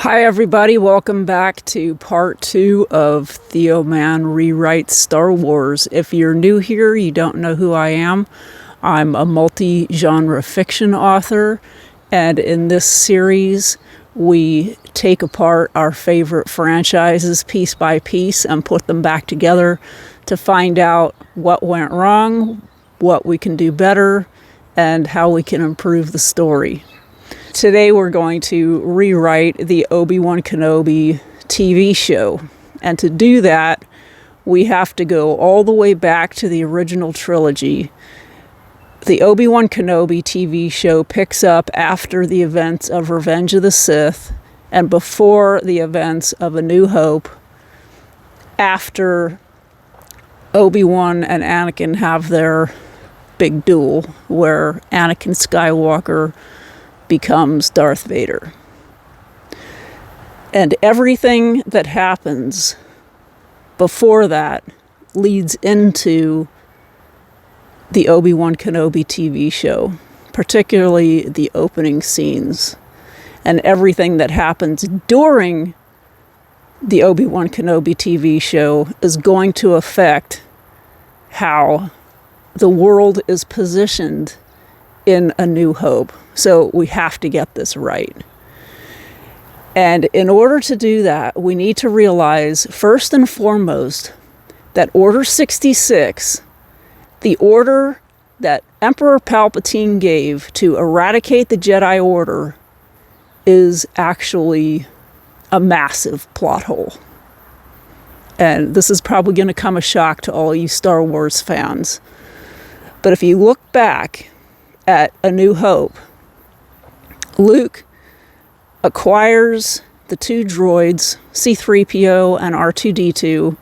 Hi everybody, welcome back to part 2 of Theo Mann Rewrites Star Wars. If you're new here, you don't know who I am. I'm a multi-genre fiction author, and in this series we take apart our favorite franchises piece by piece and put them back together to find out what went wrong, what we can do better, and how we can improve the story. Today we're going to rewrite the Obiwan Kenobi TV show. And to do that, we have to go all the way back to the original trilogy. The Obiwan Kenobi TV show picks up after the events of Revenge of the Sith and before the events of A New Hope, after Obi-Wan and Anakin have their big duel where Anakin Skywalker becomes Darth Vader. And everything that happens before that leads into the Obiwan Kenobi TV show, particularly the opening scenes. And everything that happens during the Obiwan Kenobi TV show is going to affect how the world is positioned in A New Hope. So we have to get this right. And in order to do that, we need to realize, first and foremost, that Order 66, the order that Emperor Palpatine gave to eradicate the Jedi Order, is actually a massive plot hole. And this is probably going to come a shock to all you Star Wars fans. But if you look back at A New Hope, Luke acquires the two droids, C-3PO and R2-D2,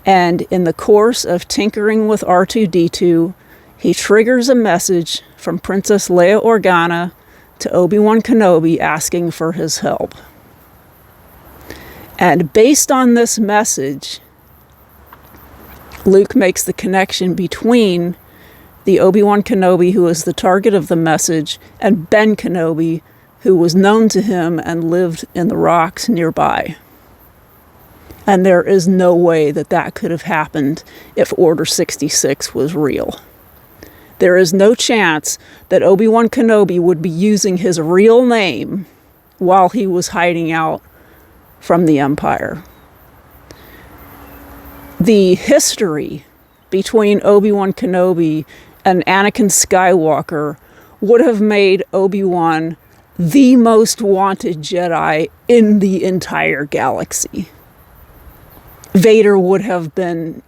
and in the course of tinkering with R2-D2, he triggers a message from Princess Leia Organa to Obi-Wan Kenobi asking for his help. And based on this message, Luke makes the connection between the Obi-Wan Kenobi who is the target of the message and Ben Kenobi, who was known to him and lived in the rocks nearby. And there is no way that that could have happened if Order 66 was real. There is no chance that Obi-Wan Kenobi would be using his real name while he was hiding out from the Empire. The history between Obi-Wan Kenobi and Anakin Skywalker would have made Obi-Wan the most wanted Jedi in the entire galaxy. Vader would have been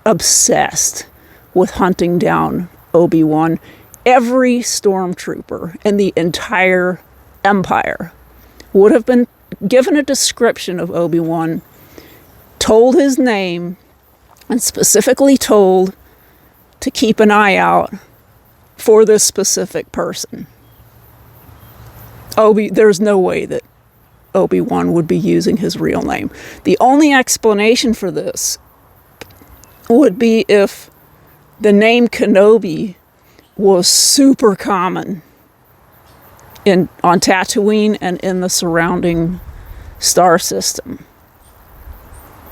obsessed with hunting down Obi-Wan. Every stormtrooper in the entire Empire would have been given a description of Obi-Wan, told his name, and specifically told to keep an eye out for this specific person. There's no way that Obi-Wan would be using his real name. The only explanation for this would be if the name Kenobi was super common on Tatooine and in the surrounding star system.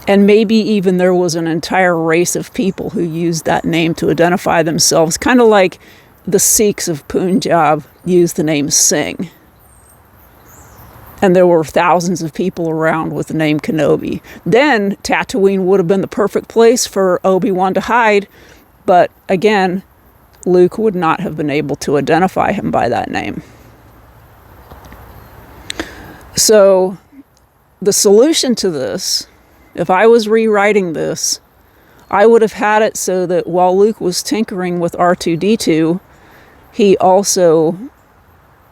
And maybe even there was an entire race of people who used that name to identify themselves, kind of like the Sikhs of Punjab used the name Singh. And there were thousands of people around with the name Kenobi. Then Tatooine would have been the perfect place for Obi-Wan to hide, but again, Luke would not have been able to identify him by that name. So the solution to this, if I was rewriting this, I would have had it so that while Luke was tinkering with R2-D2, he also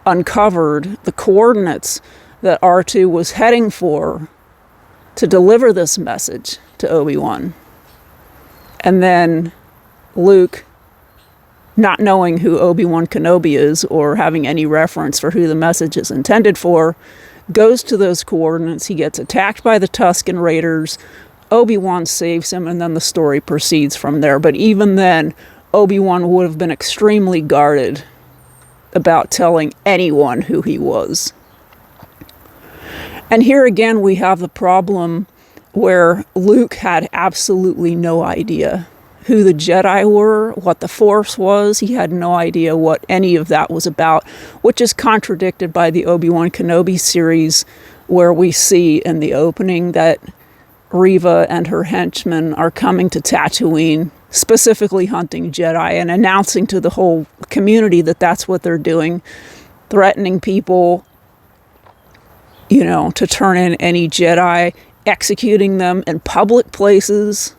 uncovered the coordinates that R2 was heading for to deliver this message to Obi-Wan. And then Luke, not knowing who Obi-Wan Kenobi is or having any reference for who the message is intended for, goes to those coordinates. He gets attacked by the Tusken Raiders. Obi-Wan saves him, and then the story proceeds from there. But even then, Obi-Wan would have been extremely guarded about telling anyone who he was. And here again, we have the problem where Luke had absolutely no idea who the Jedi were, what the Force was. He had no idea what any of that was about, which is contradicted by the Obiwan Kenobi series, where we see in the opening that Reva and her henchmen are coming to Tatooine, specifically hunting Jedi, and announcing to the whole community that that's what they're doing, threatening people, to turn in any Jedi, executing them in public places.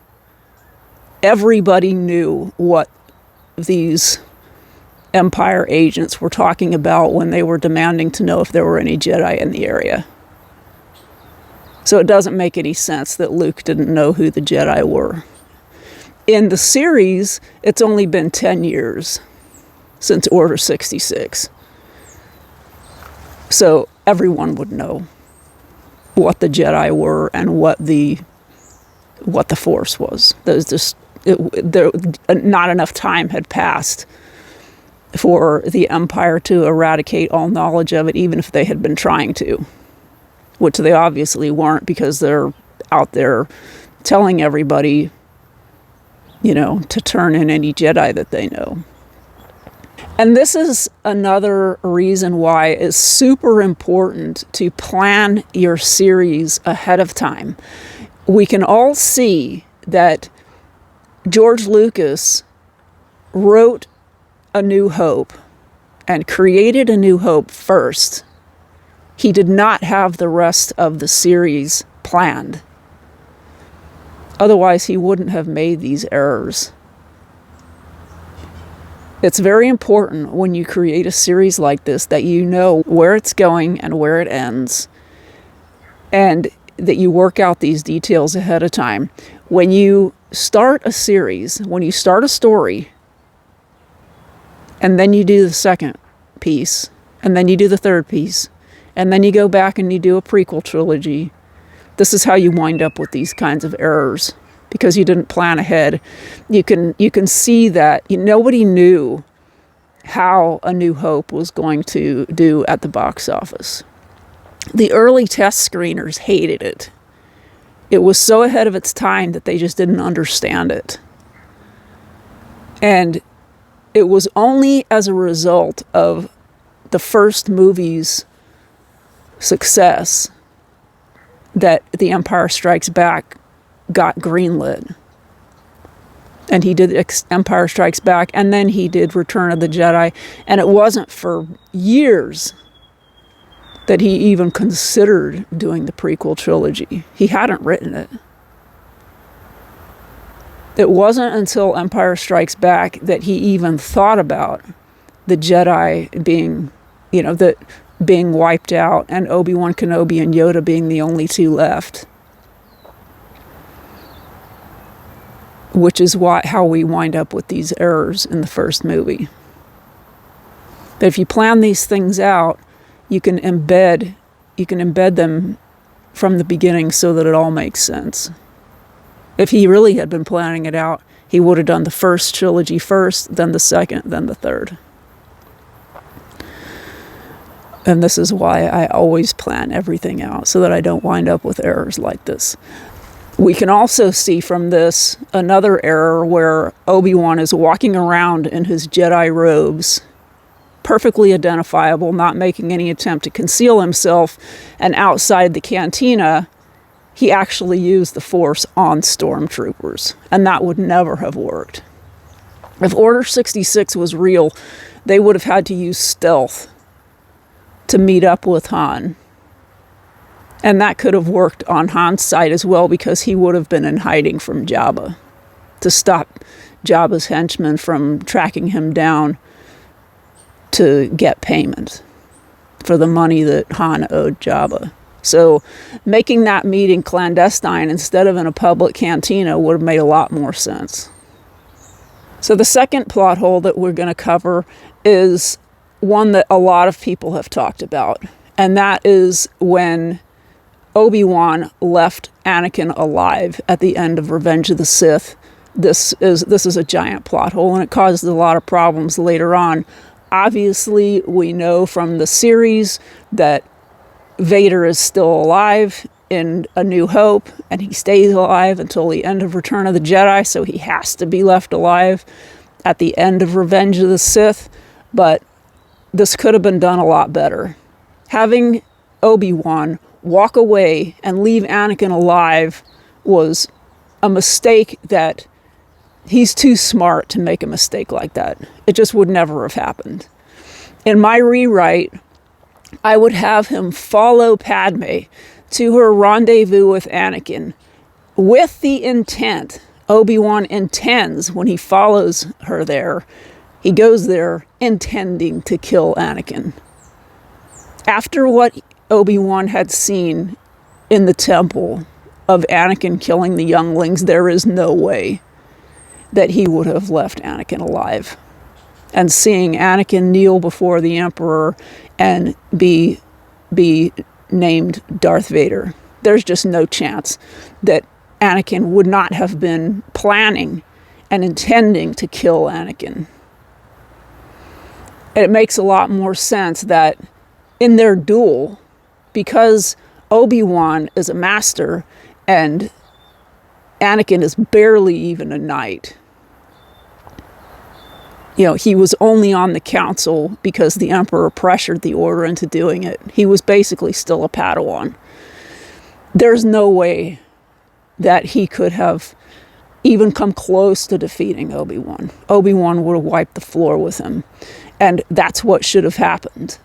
Everybody knew what these Empire agents were talking about when they were demanding to know if there were any Jedi in the area. So it doesn't make any sense that Luke didn't know who the Jedi were. In the series, it's only been 10 years since Order 66. So everyone would know what the Jedi were and what the Force was. Not enough time had passed for the Empire to eradicate all knowledge of it, even if they had been trying to, which they obviously weren't, because they're out there telling everybody, to turn in any Jedi that they know. And this is another reason why it's super important to plan your series ahead of time. We can all see that George Lucas wrote A New Hope and created A New Hope first. He did not have the rest of the series planned. Otherwise, he wouldn't have made these errors. It's very important when you create a series like this that you know where it's going and where it ends, and that you work out these details ahead of time. When you start a series, when you start a story, and then you do the second piece, and then you do the third piece, and then you go back and you do a prequel trilogy, this is how you wind up with these kinds of errors, because you didn't plan ahead. You can see that nobody knew how A New Hope was going to do at the box office. The early test screeners hated it. It was so ahead of its time that they just didn't understand it. And it was only as a result of the first movie's success that The Empire Strikes Back got greenlit. And he did Empire Strikes Back, and then he did Return of the Jedi. And it wasn't for years that he even considered doing the prequel trilogy. He hadn't written it. It wasn't until Empire Strikes Back that he even thought about the Jedi being, being wiped out, and Obiwan Kenobi and Yoda being the only two left. Which is how we wind up with these errors in the first movie. But if you plan these things out, you can embed them from the beginning so that it all makes sense. If he really had been planning it out, he would have done the first trilogy first, then the second, then the third. And this is why I always plan everything out, so that I don't wind up with errors like this. We can also see from this another error where Obi-Wan is walking around in his Jedi robes, perfectly identifiable, not making any attempt to conceal himself, and outside the cantina, he actually used the Force on stormtroopers, and that would never have worked. If Order 66 was real, they would have had to use stealth to meet up with Han. And that could have worked on Han's side as well, because he would have been in hiding from Jabba to stop Jabba's henchmen from tracking him down to get payment for the money that Han owed Jabba. So making that meeting clandestine instead of in a public cantina would have made a lot more sense. So the second plot hole that we're going to cover is one that a lot of people have talked about, and that is when Obi-Wan left Anakin alive at the end of Revenge of the Sith. This is a giant plot hole, and it causes a lot of problems later on. Obviously, we know from the series that Vader is still alive in A New Hope, and he stays alive until the end of Return of the Jedi, so he has to be left alive at the end of Revenge of the Sith. But this could have been done a lot better. Having Obi-Wan walk away and leave Anakin alive was a mistake that he's too smart to make a mistake like that. It just would never have happened. In my rewrite, I would have him follow Padme to her rendezvous with Anakin with the intent, Obi-Wan intends when he follows her there, he goes there intending to kill Anakin. After what Obi-Wan had seen in the temple of Anakin killing the younglings, there is no way that he would have left Anakin alive. And seeing Anakin kneel before the Emperor and be named Darth Vader, there's just no chance that Anakin would not have been planning and intending to kill Anakin. And it makes a lot more sense that in their duel, because Obi-Wan is a master and Anakin is barely even a knight. You know, he was only on the council because the Emperor pressured the Order into doing it. He was basically still a Padawan. There's no way that he could have even come close to defeating Obi-Wan. Obi-Wan would have wiped the floor with him. And that's what should have happened.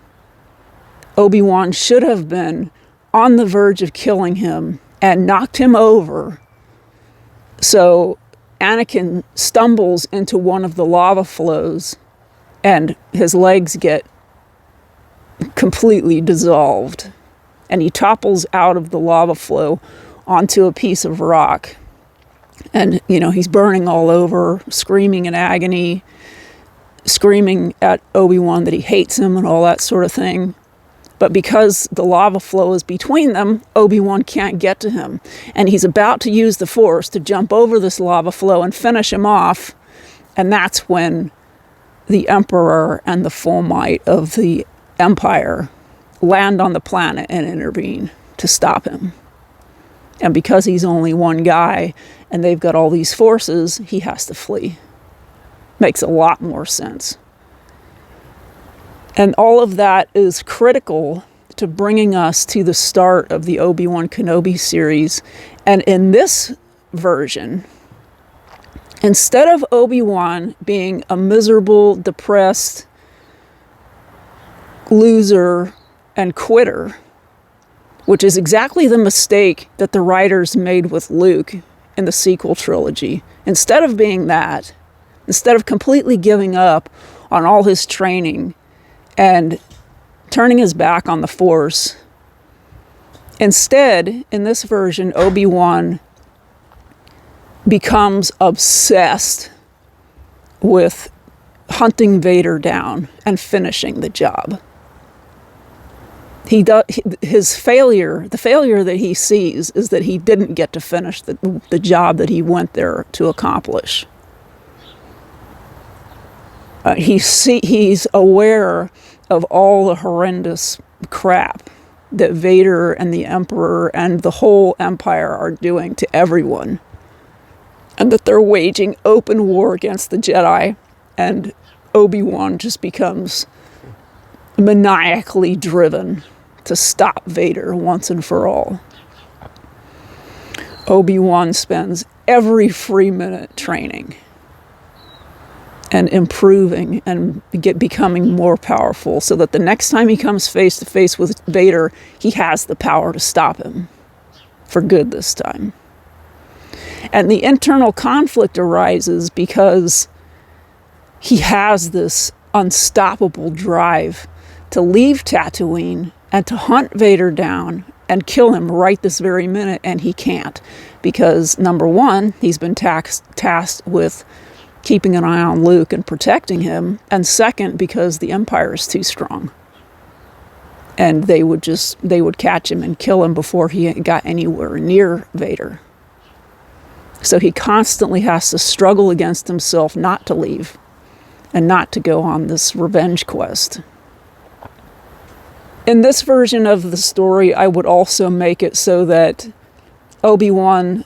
Obi-Wan should have been on the verge of killing him and knocked him over. So Anakin stumbles into one of the lava flows and his legs get completely dissolved. And he topples out of the lava flow onto a piece of rock. And, you know, he's burning all over, screaming in agony, screaming at Obi-Wan that he hates him and all that sort of thing. But because the lava flow is between them, Obi-Wan can't get to him. And he's about to use the Force to jump over this lava flow and finish him off. And that's when the Emperor and the full might of the Empire land on the planet and intervene to stop him. And because he's only one guy and they've got all these forces, he has to flee. Makes a lot more sense. And all of that is critical to bringing us to the start of the Obiwan Kenobi series. And in this version, instead of Obi-Wan being a miserable, depressed loser and quitter, which is exactly the mistake that the writers made with Luke in the sequel trilogy. Instead of being that, instead of completely giving up on all his training and turning his back on the Force, instead, in this version, Obi-Wan becomes obsessed with hunting Vader down and finishing the job. His failure, the failure that he sees is that he didn't get to finish the job that he went there to accomplish. He's aware of all the horrendous crap that Vader and the Emperor and the whole Empire are doing to everyone. And that they're waging open war against the Jedi. And Obi-Wan just becomes maniacally driven to stop Vader once and for all. Obi-Wan spends every free minute training and improving and becoming more powerful so that the next time he comes face to face with Vader, he has the power to stop him for good this time. And the internal conflict arises because he has this unstoppable drive to leave Tatooine and to hunt Vader down and kill him right this very minute, and he can't. Because, number one, he's been tasked with keeping an eye on Luke and protecting him, and second, because the Empire is too strong. And they would catch him and kill him before he got anywhere near Vader. So he constantly has to struggle against himself not to leave and not to go on this revenge quest. In this version of the story, I would also make it so that Obi-Wan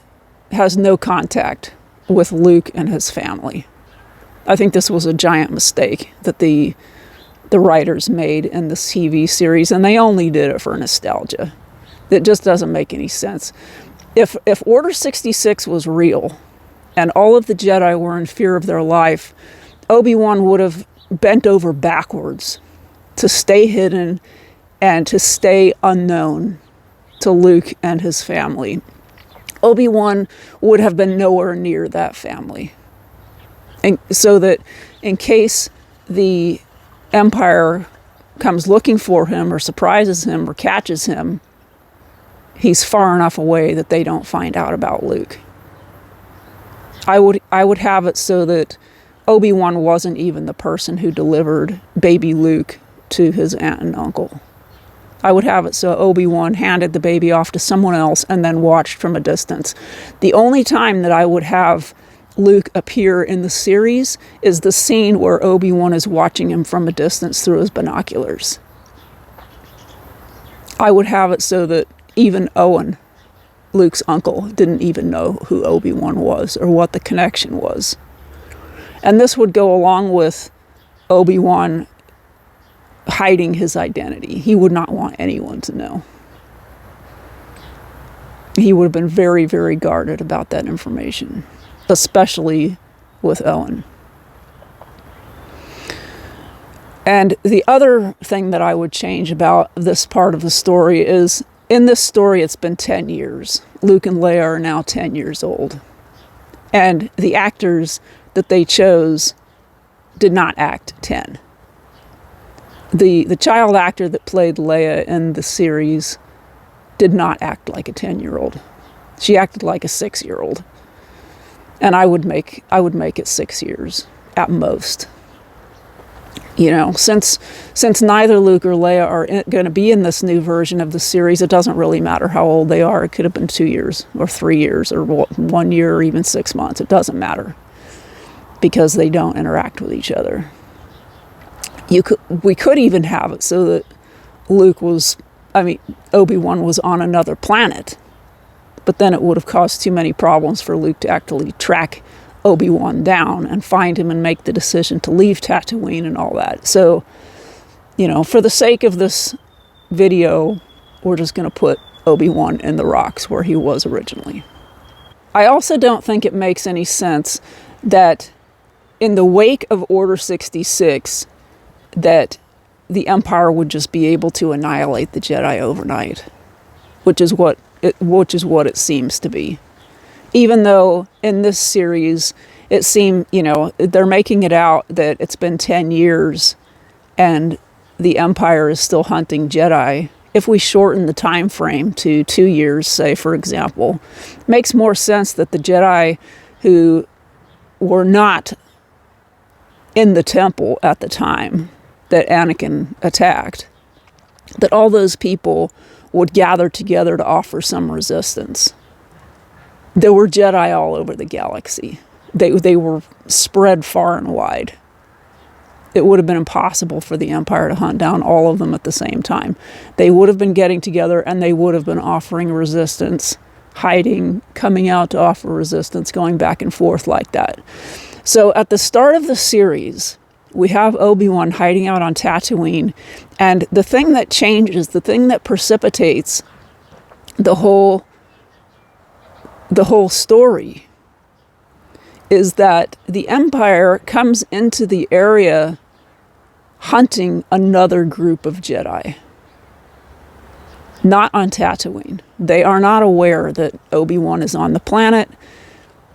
has no contact with Luke and his family. I think this was a giant mistake that the writers made in this TV series, and they only did it for nostalgia. It just doesn't make any sense. If Order 66 was real, and all of the Jedi were in fear of their life, Obi-Wan would have bent over backwards to stay hidden and to stay unknown to Luke and his family. Obi-Wan would have been nowhere near that family. And so that in case the Empire comes looking for him or surprises him or catches him, he's far enough away that they don't find out about Luke. I would have it so that Obi-Wan wasn't even the person who delivered baby Luke to his aunt and uncle. I would have it so Obi-Wan handed the baby off to someone else and then watched from a distance. The only time that I would have Luke appear in the series is the scene where Obi-Wan is watching him from a distance through his binoculars. I would have it so that even Owen, Luke's uncle, didn't even know who Obi-Wan was or what the connection was. And this would go along with Obi-Wan hiding his identity. He would not want anyone to know. He would have been very, very guarded about that information, especially with Owen. And the other thing that I would change about this part of the story is, in this story, it's been 10 years. Luke and Leia are now 10 years old. And the actors that they chose did not act 10. The child actor that played Leia in the series did not act like a 10-year-old. She acted like a 6-year-old. And I would make it 6 years at most. You know, since neither Luke or Leia are going to be in this new version of the series, it doesn't really matter how old they are. It could have been 2 years or 3 years or 1 year or even 6 months. It doesn't matter because they don't interact with each other. We could even have it so that Obi-Wan was on another planet, but then it would have caused too many problems for Luke to actually track Obi-Wan down and find him and make the decision to leave Tatooine and all that. So, you know, for the sake of this video, we're just going to put Obi-Wan in the rocks where he was originally. I also don't think it makes any sense that in the wake of Order 66, that the Empire would just be able to annihilate the Jedi overnight, which is what it seems to be. Even though in this series, it seemed, you know, they're making it out that it's been 10 years and the Empire is still hunting Jedi. If we shorten the time frame to 2 years, say, for example, it makes more sense that the Jedi who were not in the temple at the time that Anakin attacked, that all those people would gather together to offer some resistance. There were Jedi all over the galaxy. They were spread far and wide. It would have been impossible for the Empire to hunt down all of them at the same time. They would have been getting together and they would have been offering resistance, hiding, coming out to offer resistance, going back and forth like that. So at the start of the series, we have Obi-Wan hiding out on Tatooine, and the thing that changes, the thing that precipitates the whole story is that the Empire comes into the area hunting another group of Jedi. Not on Tatooine. They are not aware that Obi-Wan is on the planet.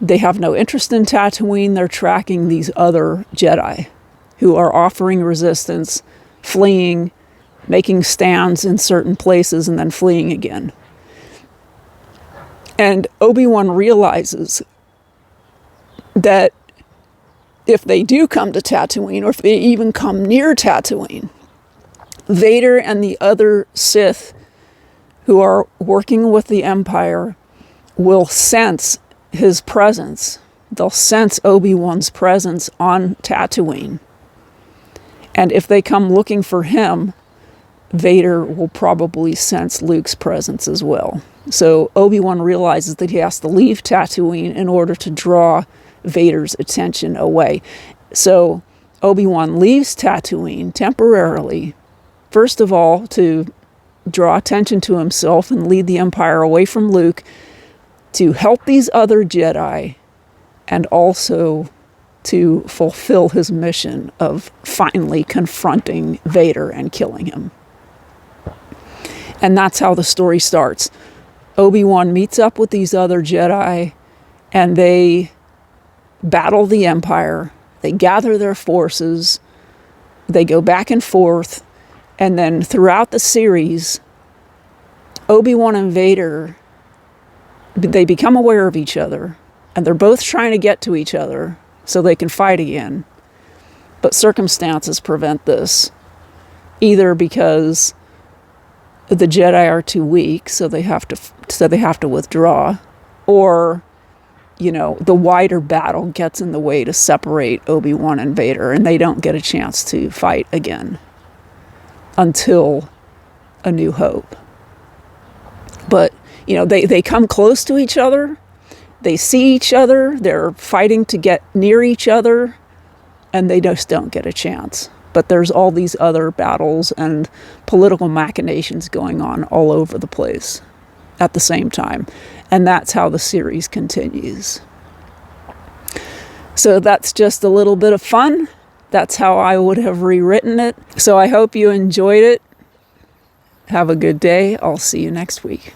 They have no interest in Tatooine. They're tracking these other Jedi who are offering resistance, fleeing, making stands in certain places, and then fleeing again. And Obi-Wan realizes that if they do come to Tatooine, or if they even come near Tatooine, Vader and the other Sith who are working with the Empire will sense his presence. They'll sense Obi-Wan's presence on Tatooine. And if they come looking for him, Vader will probably sense Luke's presence as well. So Obi-Wan realizes that he has to leave Tatooine in order to draw Vader's attention away. So Obi-Wan leaves Tatooine temporarily, first of all, to draw attention to himself and lead the Empire away from Luke, to help these other Jedi, and also to fulfill his mission of finally confronting Vader and killing him. And that's how the story starts. Obi-Wan meets up with these other Jedi, and they battle the Empire. They gather their forces. They go back and forth. And then throughout the series, Obi-Wan and Vader, they become aware of each other. And they're both trying to get to each other so they can fight again. But circumstances prevent this. Either because the Jedi are too weak, so they have to withdraw, or, you know, the wider battle gets in the way to separate Obi-Wan and Vader, and they don't get a chance to fight again until A New Hope. But, you know, they come close to each other, they see each other, they're fighting to get near each other, and they just don't get a chance. But there's all these other battles and political machinations going on all over the place at the same time. And that's how the series continues. So that's just a little bit of fun. That's how I would have rewritten it. So I hope you enjoyed it. Have a good day. I'll see you next week.